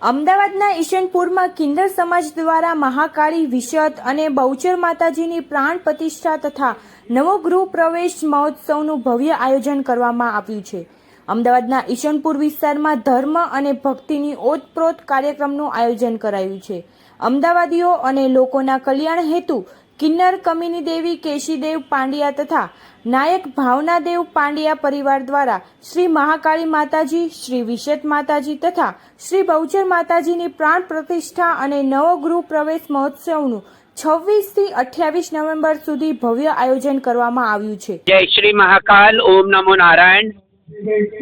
અમદાવાદના ઈશનપુરમાં કિન્નર સમાજ દ્વારા મહાકાળી, વિશત અને બહુચર માતાજીની પ્રાણ પ્રતિષ્ઠા તથા નવો ગૃહ પ્રવેશ મહોત્સવનું ભવ્ય આયોજન કરવામાં આવ્યું છે. અમદાવાદના ઈશનપુર વિસ્તારમાં ધર્મ અને ભક્તિની ઓતપ્રોત કાર્યક્રમનું આયોજન કરાયું છે. અમદાવાદીઓ અને લોકોના કલ્યાણ હેતુ કિન્નર કમિની દેવી કેશીદેવ પાંડ્યા તથા નાયક ભાવનાદેવ પાંડ્યા પરિવાર દ્વારા શ્રી મહાકાળી માતાજી, શ્રી વિશત માતાજી તથા શ્રી બહુચર માતાજીની પ્રાણ પ્રતિષ્ઠા અને નવો ગૃહ પ્રવેશ મહોત્સવનું 26 થી 28 નવેમ્બર સુધી ભવ્ય આયોજન કરવામાં આવ્યું છે. जय श्री महाकाल, ओम नमो नारायण।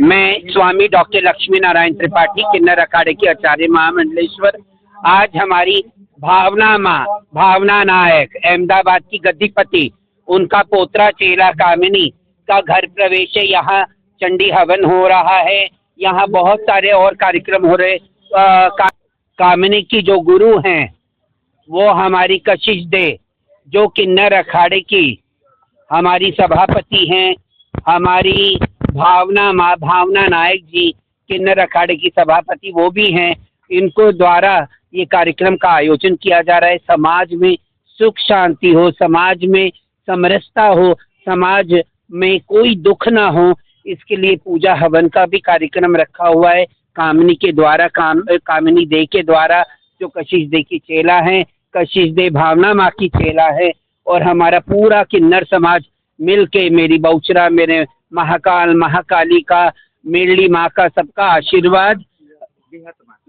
मैं स्वामी डॉक्टर लक्ष्मी नारायण त्रिपाठी, किन्नर अखाड़े के आचार्य महामंडलेश्वर। आज हमारी भावना नायक अहमदाबाद की गद्दीपति, उनका पोतरा चेला कामिनी का घर प्रवेश है। यहाँ चंडी हवन हो रहा है, यहाँ बहुत सारे और कार्यक्रम हो रहे। कामिनी की जो गुरु हैं वो हमारी कशिश दे, जो किन्नर अखाड़े की हमारी सभापति हैं, हमारी भावना नायक जी किन्नर अखाड़े की सभापति वो भी हैं। इनको द्वारा ये कार्यक्रम का आयोजन किया जा रहा है। समाज में सुख शांति हो, समाज में समरसता हो, समाज में कोई दुख ना हो, इसके लिए पूजा हवन का भी कार्यक्रम रखा हुआ है। कामिनी के द्वारा कामिनी दे के द्वारा, जो कशिश दे की चेला हैं, कशिश दे भावना माँ की चेला है, और हमारा पूरा किन्नर समाज मिलके, मेरी बहुचरा, मेरे महाकाल, महाकाली का, मेरली माँ का सबका आशीर्वाद,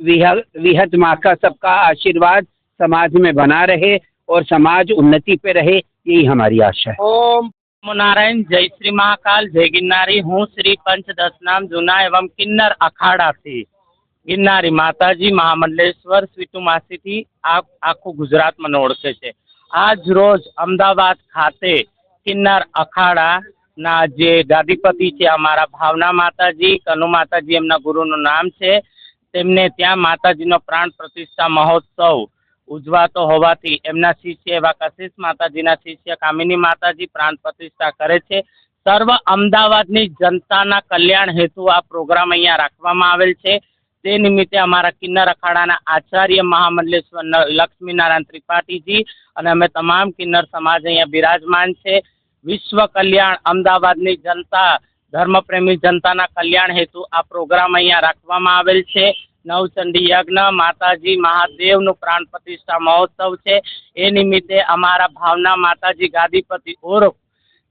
विहत माँ का सबका आशीर्वाद समाज में बना रहे और समाज उन्नति पे रहे, यही हमारी आशा है। ओम नमो नारायण। जय श्री महाकाल, जय गिरनारी। हूँ श्री पंचदशनाम जूना एवं किन्नर अखाड़ा थी गिरनारी माताजी महामंडलेश्वर स्वीटू मासीथी आखू गुजरात में ओळखे छे। आज रोज अमदावाद खाते किन्नर अखाड़ा ना जे गादीपति छे अमारा भावना माताजी, कनु माताजी एमना गुरुनुं नाम छे, तेमने त्यां माताजीनो प्राण प्रतिष्ठा महोत्सव उजवातो होवाथी एमना शिष्य एवा कशिश माताजीना शिष्य कामिनी माताजी प्राण प्रतिष्ठा करे छे। सर्व अमदावादनी जनताना कल्याण हेतु आ प्रोग्राम अहींया राखवामां आवेल छे। ते निमित्ते अमारा किन्नर अखाड़ाना आचार्य महामंडलेश्वर लक्ष्मी नारायण त्रिपाठी जी अने अमे तमाम किन्नर समाज अहींया बिराजमान छे। विश्व कल्याण अमदावादनी जनता, धर्मप्रेमी जनताना कल्याण हेतु आ प्रोग्राम अहींया राखवामां आवेल छे। नवचंडी यज्ञ, माताजी महादेवनु प्राण प्रतिष्ठा महोत्सव छे। ए निमित्ते अमारा भावना माताजी गादीपति उर्फ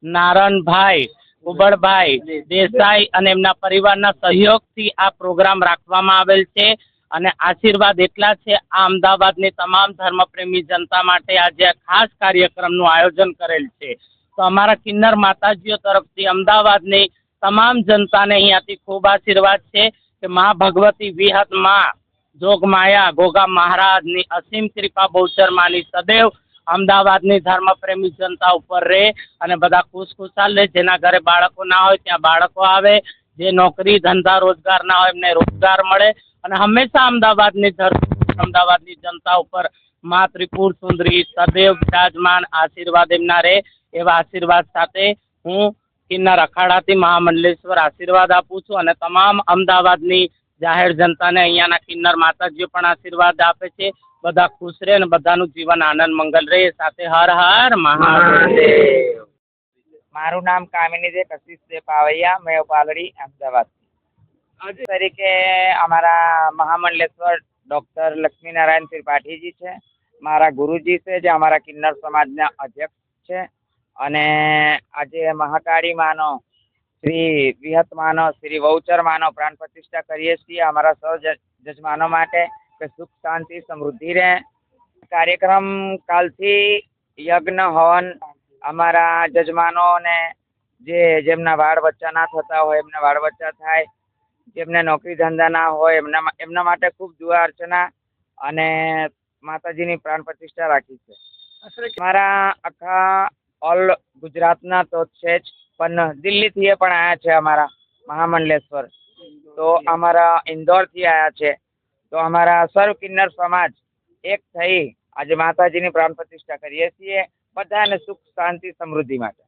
नारायणभाई कुबड़भाई देसाई अने एमना परिवारना सहयोगथी आ प्रोग्राम राखवामां आवेल छे। अने आशीर्वाद एटला छे आ अमदावादनी तमाम धर्मप्रेमी जनता माटे आज खास कार्यक्रमनुं आयोजन करेल छे। तो अमारा किन्नर माताजीओ तरफथी अमदावादनी तमाम जनताने अहींयाथी खूब आशीर्वाद छे कि माँ भगवती विहत माँ जोगमाया गोगा महाराजनी असीम कृपा बहुचर मानी सदैव अमदावादनी धर्मप्रेमी जनता उपर रहे अने बधा खुशखुशाल रहे। जेना घरे बाळको ना होय त्यां बाळको आवे, जे नौकरी धंधा रोजगार ना होय एमने रोजगार मळे, अने हमेशा अमदावादनी जनता उपर माँ त्रिपुर सुंदरी सदैव विराजमान आशीर्वाद एमना रहे। एवा आशीर्वाद साथे हूँ किन्नर अखाड़ाथी महामंडलेश्वर आशीर्वाद आपું છું અને તમામ અમદાવાદની જાહેર જનતાને અહીંયાના કિન્નર માતાજીઓ પણ આશીર્વાદ આપે છે। બધા ખુશ રહે અને બધાનું જીવન આનંદ મંગલ રહે। સાથે હર હર મહાદેવ। મારું નામ કામિની દે કશિશ દે પાવૈયા, મેં પાલડી અમદાવાદ તરીકે અમારા મહામંડલેશ્वर ડોક્ટર લક્ષ્મીનારાયણ ત્રિપાઠીજી છે, મારા ગુરુજી છે, જે અમારા કિન્નર સમાજના અધ્યક્ષ છે। અને આજે મહાકાળી માનો, શ્રી વિહત માનો, શ્રી બહુચર માનો પ્રાણ પ્રતિષ્ઠા કરીએ છીએ અમારા સૌ જજમાનો માટે કે સુખ શાંતિ સમૃદ્ધિ રહે। કાર્યક્રમ કાલથી યજ્ઞ હવન અમારા જજમાનોને જેમના વાળ બચ્ચા ના થતા હોય એમના વાળ બચ્ચા થાય, જેમને નોકરી ધંધા ના હોય એમના માટે ખૂબ દુઆ અર્ચના અને માતાજીની પ્રાણ પ્રતિષ્ઠા રાખી છે। મારા આખા ઓલ ગુજરાતના તો છે જ, પણ દિલ્હીથી પણ આવ્યા છે અમારા મહામંડલેશ્वर, તો અમારા ઇન્દોરથી આવ્યા છે। તો અમારા સર્વ કિન્નર સમાજ એક થઈ આજે માતાજીની પ્રાણ પ્રતિષ્ઠા કરીએ છીએ, બધાને સુખ શાંતિ સમૃદ્ધિ માટે।